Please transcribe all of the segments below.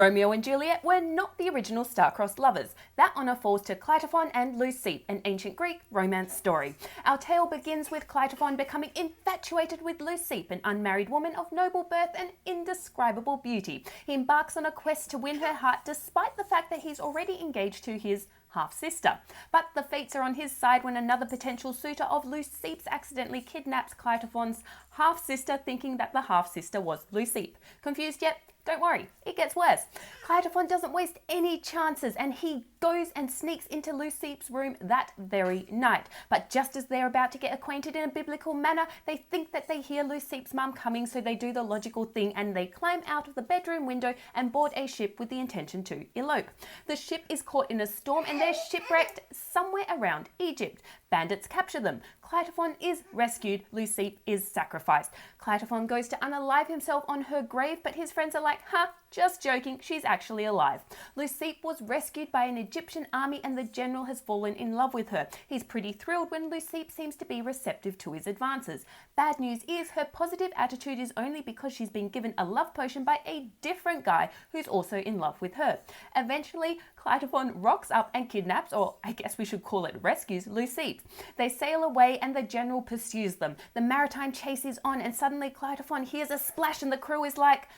Romeo and Juliet were not the original star-crossed lovers. That honour falls to Clitophon and Leucippe, an ancient Greek romance story. Our tale begins with Clitophon becoming infatuated with Leucippe, an unmarried woman of noble birth and indescribable beauty. He embarks on a quest to win her heart despite the fact that he's already engaged to his half-sister. But the fates are on his side when another potential suitor of Leucippe's accidentally kidnaps Clitophon's half-sister, thinking that the half-sister was Leucippe. Confused yet? Don't worry, it gets worse. Clitophon doesn't waste any chances and he goes and sneaks into Leucippe's room that very night. But just as they're about to get acquainted in a biblical manner, they think that they hear Leucippe's mum coming, so they do the logical thing and they climb out of the bedroom window and board a ship with the intention to elope. The ship is caught in a storm and they're shipwrecked somewhere around Egypt. Bandits capture them. Clitophon is rescued. Leucippe is sacrificed. Clitophon goes to unalive himself on her grave, but his friends are like, just joking, she's actually alive. Leucippe was rescued by an Egyptian army and the general has fallen in love with her. He's pretty thrilled when Leucippe seems to be receptive to his advances. Bad news is her positive attitude is only because she's been given a love potion by a different guy who's also in love with her. Eventually, Clitophon rocks up and kidnaps, or I guess we should call it rescues, Leucippe. They sail away and the general pursues them. The maritime chase is on and suddenly Clitophon hears a splash and the crew is like,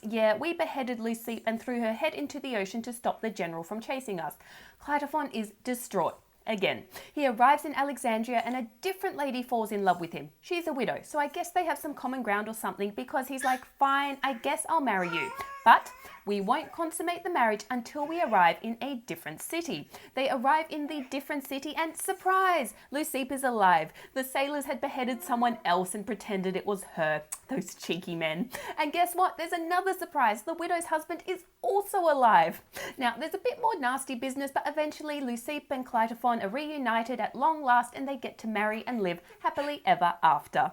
yeah, we beheaded Leucippe and threw her head into the ocean to stop the general from chasing us. Clitophon is distraught. Again, he arrives in Alexandria and a different lady falls in love with him. She's a widow, so I guess they have some common ground or something because he's like, fine, I guess I'll marry you. But we won't consummate the marriage until we arrive in a different city. They arrive in the different city and surprise! Leucippe is alive. The sailors had beheaded someone else and pretended it was her. Those cheeky men. And guess what? There's another surprise. The widow's husband is also alive. Now, there's a bit more nasty business, but eventually Leucippe and Clitophon are reunited at long last and they get to marry and live happily ever after.